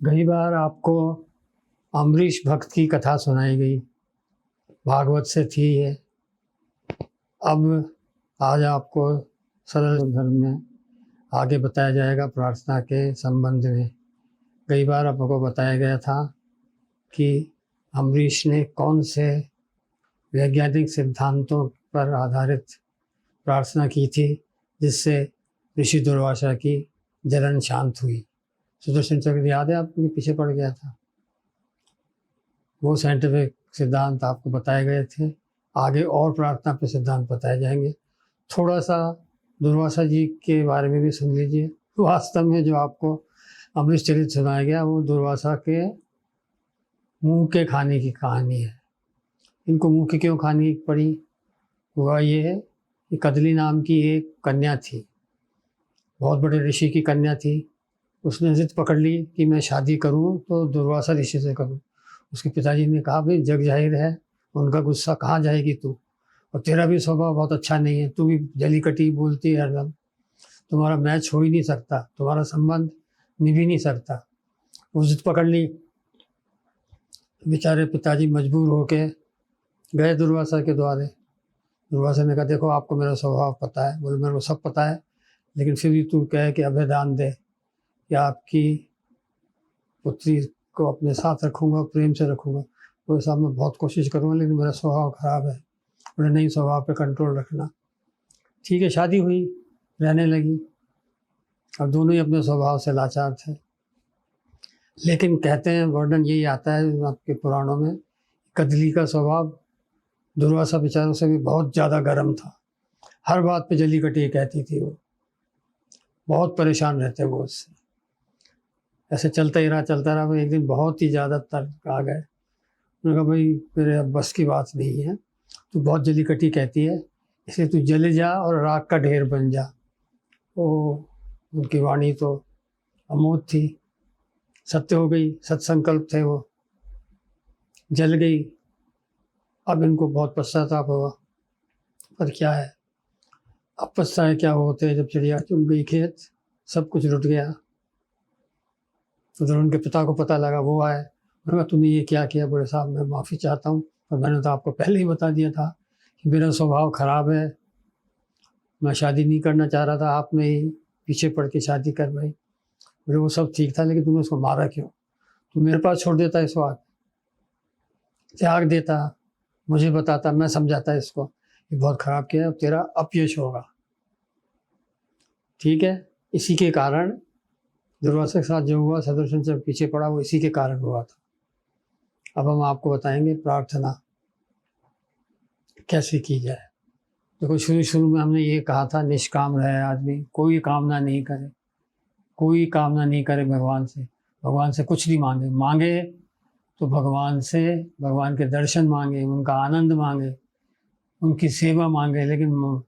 कई बार आपको अम्बरीश भक्त की कथा सुनाई गई, भागवत से थी ये। अब आज आपको सरल धर्म में आगे बताया जाएगा प्रार्थना के संबंध में। कई बार आपको बताया गया था कि अम्बरीश ने कौन से वैज्ञानिक सिद्धांतों पर आधारित प्रार्थना की थी जिससे ऋषि दुर्वासा की जलन शांत हुई। सुदर्शन चक्र याद है आपको, पीछे पड़ गया था। वो साइंटिफिक सिद्धांत आपको बताए गए थे। आगे और प्रार्थना पे सिद्धांत बताए जाएंगे। थोड़ा सा दुर्वासा जी के बारे में भी सुन लीजिए। वास्तव में जो आपको अमृत चरित सुनाया गया वो दुर्वासा के मुंह के खाने की कहानी है। इनको मुंह की क्यों खानी पड़ी? हुआ ये है कि कदली नाम की एक कन्या थी, बहुत बड़े ऋषि की कन्या थी। उसने जिद पकड़ ली कि मैं शादी करूं तो दुर्वासा ऋषि से करूं। उसके पिताजी ने कहा भाई जग जाहिर है, उनका गुस्सा कहाँ जाएगी तू, और तेरा भी स्वभाव बहुत अच्छा नहीं है, तू भी जली कटी बोलती है हरदम, तुम्हारा मैच हो ही नहीं सकता, तुम्हारा संबंध निभ ही नहीं सकता। वो जिद पकड़ ली। बेचारे पिताजी मजबूर होके गए दुर्वासा के द्वारे। दुर्वासा ने कहा देखो आपको मेरा स्वभाव पता है। बोले मेरे को सब पता है, लेकिन फिर भी तू कहे कि अभयदान दे या आपकी पुत्री को अपने साथ रखूँगा, प्रेम से रखूँगा। तो साहब मैं बहुत कोशिश करूँगा, लेकिन मेरा स्वभाव ख़राब है। बोले नहीं, स्वभाव पे कंट्रोल रखना। ठीक है, शादी हुई, रहने लगी। अब दोनों ही अपने स्वभाव से लाचार थे। लेकिन कहते हैं, वर्णन यही आता है आपके पुराणों में, कदली का स्वभाव दुर्वासा बेचारों से भी बहुत ज़्यादा गर्म था। हर बात पे जली कटी कहती थी वो। बहुत परेशान रहते वो उससे। ऐसे चलता ही रहा चलता रहा। एक दिन बहुत ही ज़्यादा तर्क आ गए। उन्होंने कहा भाई मेरे अब बस की बात नहीं है, तू बहुत जली कटी कहती है, इसलिए तू जले जा और राख का ढेर बन जा। वो उनकी वाणी तो अमोघ थी, सत्य हो गई, सत्संकल्प थे वो। जल गई। अब इनको बहुत पश्चाताप हुआ, पर क्या है, अब पछताए क्या होते। जब चिड़िया चुग गई खेत, सब कुछ लुट गया। तो जब उनके पिता को पता लगा, वो आए। उन्होंने कहा तुमने ये क्या किया? बोले साहब मैं माफ़ी चाहता हूँ, पर मैंने तो आपको पहले ही बता दिया था कि मेरा स्वभाव ख़राब है, मैं शादी नहीं करना चाह रहा था, आपने ही पीछे पड़ के शादी करवाई। बोले वो सब ठीक था, लेकिन तुमने उसको मारा क्यों? तुम मेरे पास छोड़ देता इसको, आगे त्याग देता, मुझे बताता, मैं समझाता इसको ये बहुत ख़राब किया है, तेरा अपयश होगा। ठीक है, इसी के कारण दुर्वासा के साथ जो हुआ, सदर्शन से पीछे पड़ा, वो इसी के कारण हुआ था। अब हम आपको बताएंगे प्रार्थना कैसे की जाए। देखो शुरू में हमने ये कहा था, निष्काम रहे आदमी, कोई कामना नहीं करे, कोई कामना नहीं करे भगवान से। भगवान से कुछ नहीं मांगे। मांगे तो भगवान से, भगवान के दर्शन मांगे, उनका आनंद मांगे, उनकी सेवा मांगे, लेकिन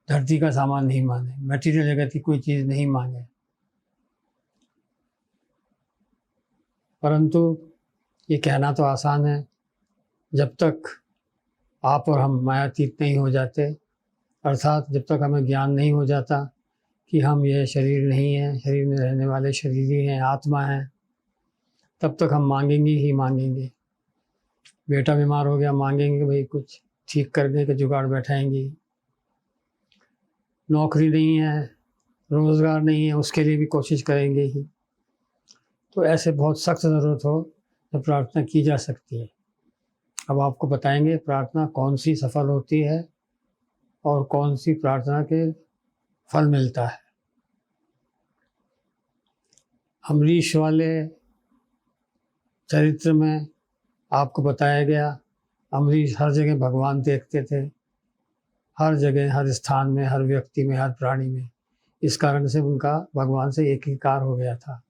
धरती का सामान नहीं मांगे, मटीरियल जगत की कोई चीज़ नहीं मांगे। परंतु ये कहना तो आसान है, जब तक आप और हम मायातीत नहीं हो जाते, अर्थात जब तक हमें ज्ञान नहीं हो जाता कि हम ये शरीर नहीं है, शरीर में रहने वाले शरीर ही हैं, आत्मा है, तब तक हम मांगेंगे ही मांगेंगे। बेटा बीमार हो गया, मांगेंगे भाई कुछ ठीक करने के जुगाड़ बैठाएंगे। नौकरी नहीं है, रोज़गार नहीं है, उसके लिए भी कोशिश करेंगे ही। तो ऐसे बहुत सख्त ज़रूरत हो तो प्रार्थना की जा सकती है। अब आपको बताएंगे प्रार्थना कौन सी सफल होती है और कौन सी प्रार्थना के फल मिलता है। अम्बरीश वाले चरित्र में आपको बताया गया, अम्बरीश हर जगह भगवान देखते थे, हर जगह, हर स्थान में, हर व्यक्ति में, हर प्राणी में। इस कारण से उनका भगवान से एकीकार हो गया था,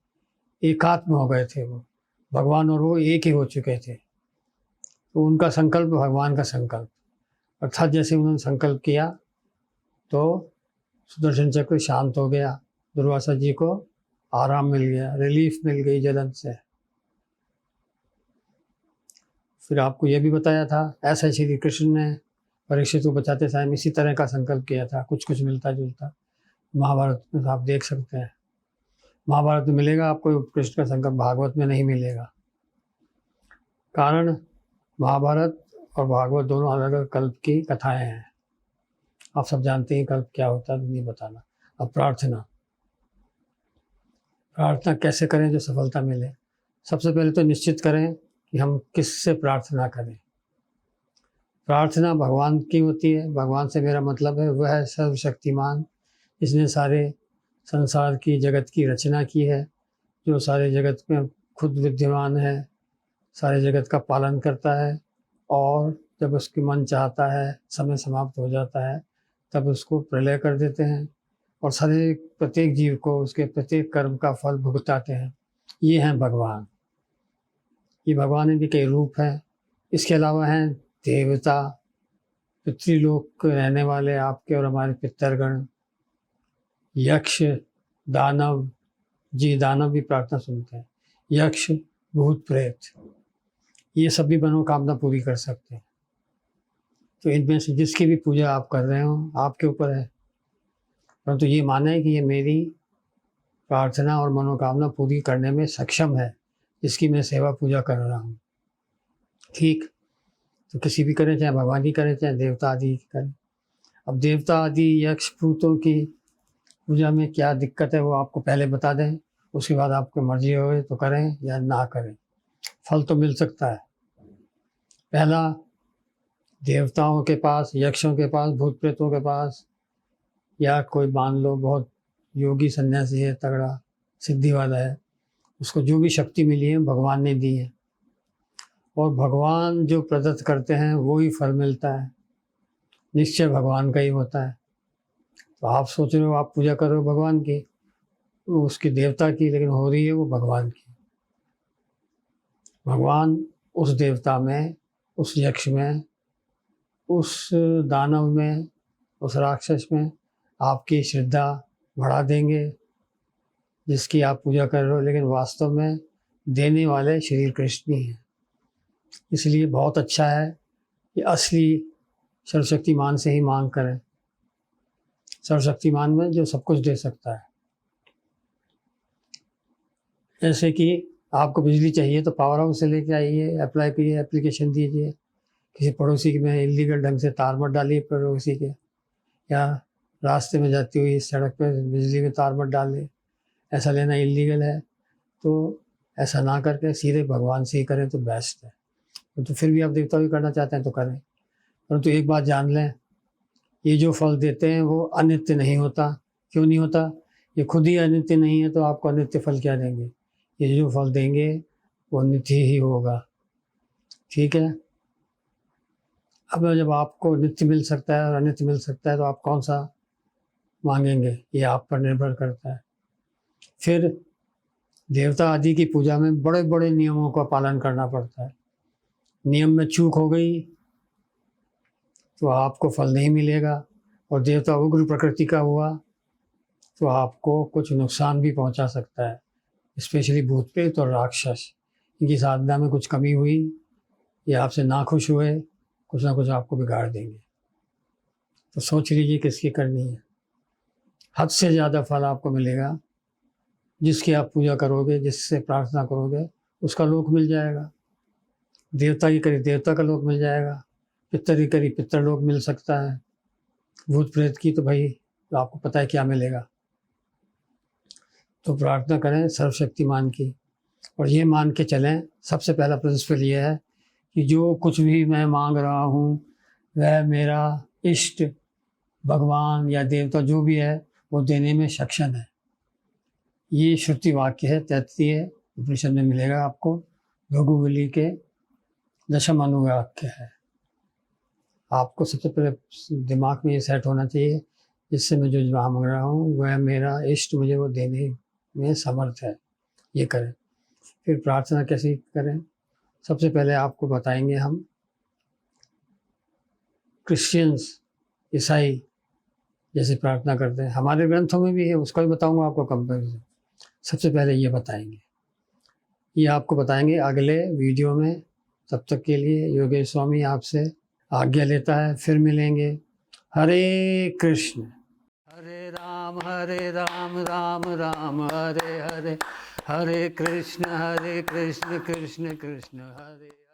एकात्म हो गए थे वो। भगवान और वो एक ही हो चुके थे। तो उनका संकल्प भगवान का संकल्प, अर्थात जैसे उन्होंने संकल्प किया तो सुदर्शन चक्र शांत हो गया, दुर्वासा जी को आराम मिल गया, रिलीफ मिल गई जलन से। फिर आपको यह भी बताया था, ऐसा श्री कृष्ण ने परीक्षित को बचाते समय इसी तरह का संकल्प किया था, कुछ कुछ मिलता जुलता। महाभारत में आप देख सकते हैं। महाभारत में मिलेगा आपको, कृष्ण का संकल्प भागवत में नहीं मिलेगा। कारण महाभारत और भागवत दोनों अलग अलग कल्प की कथाएं हैं। आप सब जानते हैं कल्प क्या होता है, नहीं बताना। अब प्रार्थना कैसे करें जो सफलता मिले। सबसे पहले तो निश्चित करें कि हम किससे प्रार्थना करें। प्रार्थना भगवान की होती है। भगवान से मेरा मतलब है वह है सर्वशक्तिमान, जिसने सारे संसार की जगत की रचना की है, जो सारे जगत में खुद विद्यमान है, सारे जगत का पालन करता है, और जब उसकी मन चाहता है, समय समाप्त हो जाता है, तब उसको प्रलय कर देते हैं और सारे प्रत्येक जीव को उसके प्रत्येक कर्म का फल भुगताते हैं। ये हैं भगवान। ये भगवान के कई रूप हैं। इसके अलावा हैं देवता, पितृलोक के रहने वाले आपके और हमारे पितरगण, यक्ष, दानव। जी, दानव भी प्रार्थना सुनते हैं। यक्ष, भूत, प्रेत, ये सब भी मनोकामना पूरी कर सकते हैं। तो इनमें से जिसकी भी पूजा आप कर रहे हो आपके ऊपर है, परंतु ये माने कि ये मेरी प्रार्थना और मनोकामना पूरी करने में सक्षम है, जिसकी मैं सेवा पूजा कर रहा हूँ। ठीक, तो किसी भी करें, चाहे भगवान की करें, चाहे देवता आदि की करें। अब देवता आदि यक्ष भूतों की पूजा में क्या दिक्कत है वो आपको पहले बता दें, उसके बाद आपको मर्जी हो तो करें या ना करें, फल तो मिल सकता है। पहला, देवताओं के पास, यक्षों के पास, भूत प्रेतों के पास, या कोई मान लो बहुत योगी सन्यासी है, तगड़ा सिद्धि वाला है, उसको जो भी शक्ति मिली है भगवान ने दी है, और भगवान जो प्रदत्त करते हैं वो ही फल मिलता है। निश्चय भगवान का ही होता है। तो आप सोच रहे हो आप पूजा कर रहे हो भगवान की, उसकी देवता की, लेकिन हो रही है वो भगवान की। भगवान उस देवता में, उस यक्ष में, उस दानव में, उस राक्षस में आपकी श्रद्धा बढ़ा देंगे जिसकी आप पूजा कर रहे हो, लेकिन वास्तव में देने वाले श्री कृष्ण ही हैं। इसलिए बहुत अच्छा है कि असली सर्वशक्तिमान से ही मांग करें। सर्वशक्तिमान में जो सब कुछ दे सकता है। जैसे कि आपको बिजली चाहिए तो पावर हाउस से लेके आइए, अप्लाई कीजिए, एप्लीकेशन दीजिए। किसी पड़ोसी में इलीगल ढंग से तार मत डालिए पड़ोसी के, या रास्ते में जाती हुई सड़क पर बिजली में तार मत डालें, ऐसा लेना इलीगल है। तो ऐसा ना करके सीधे भगवान से ही करें तो बेस्ट है। तो फिर भी आप देवता भी करना चाहते हैं तो करें, परंतु एक बात जान लें, ये जो फल देते हैं वो अनित्य नहीं होता। क्यों नहीं होता? ये खुद ही अनित्य नहीं है तो आपको अनित्य फल क्या देंगे? ये जो फल देंगे वो नित्य ही होगा। ठीक है। अब जब आपको नित्य मिल सकता है और अनित्य मिल सकता है तो आप कौन सा मांगेंगे, ये आप पर निर्भर करता है। फिर देवता आदि की पूजा में बड़े बड़े नियमों का पालन करना पड़ता है। नियम में चूक हो गई तो आपको फल नहीं मिलेगा, और देवता उग्र प्रकृति का हुआ तो आपको कुछ नुकसान भी पहुंचा सकता है। स्पेशली भूत प्रेत और राक्षस, इनकी साधना में कुछ कमी हुई, ये आपसे नाखुश हुए, कुछ ना कुछ आपको बिगाड़ देंगे। तो सोच लीजिए किसकी करनी है। हद से ज़्यादा फल आपको मिलेगा जिसकी आप पूजा करोगे, जिससे प्रार्थना करोगे, उसका लोक मिल जाएगा। देवता की करी देवता का लोक मिल जाएगा, पितर की करी पितर लोक मिल सकता है, भूत प्रेत की तो भाई तो आपको पता है क्या मिलेगा। तो प्रार्थना करें सर्वशक्तिमान की, और ये मान के चलें, सबसे पहला प्रिंसिपल ये है कि जो कुछ भी मैं मांग रहा हूँ वह मेरा इष्ट भगवान या देवता जो भी है वो देने में सक्षम है। ये श्रुति वाक्य है, 33 उपनिषद में मिलेगा आपको, भृगुबली के दशम अनुवाक्य है। आपको सबसे पहले दिमाग में ये सेट होना चाहिए, जिससे मैं जो मांग रहा हूँ वह मेरा इष्ट मुझे वो देने में समर्थ है। ये करें। फिर प्रार्थना कैसे करें? सबसे पहले आपको बताएंगे हम, क्रिश्चियंस, ईसाई जैसे प्रार्थना करते हैं, हमारे ग्रंथों में भी है, उसका भी बताऊंगा आपको कंपैरिजन। सबसे पहले ये बताएंगे, ये आपको बताएंगे अगले वीडियो में। तब तक के लिए योगेश स्वामी आपसे आज्ञा लेता है, फिर मिलेंगे। हरे कृष्ण। हरे राम राम राम राम हरे हरे, हरे कृष्ण कृष्ण कृष्ण हरे हरे।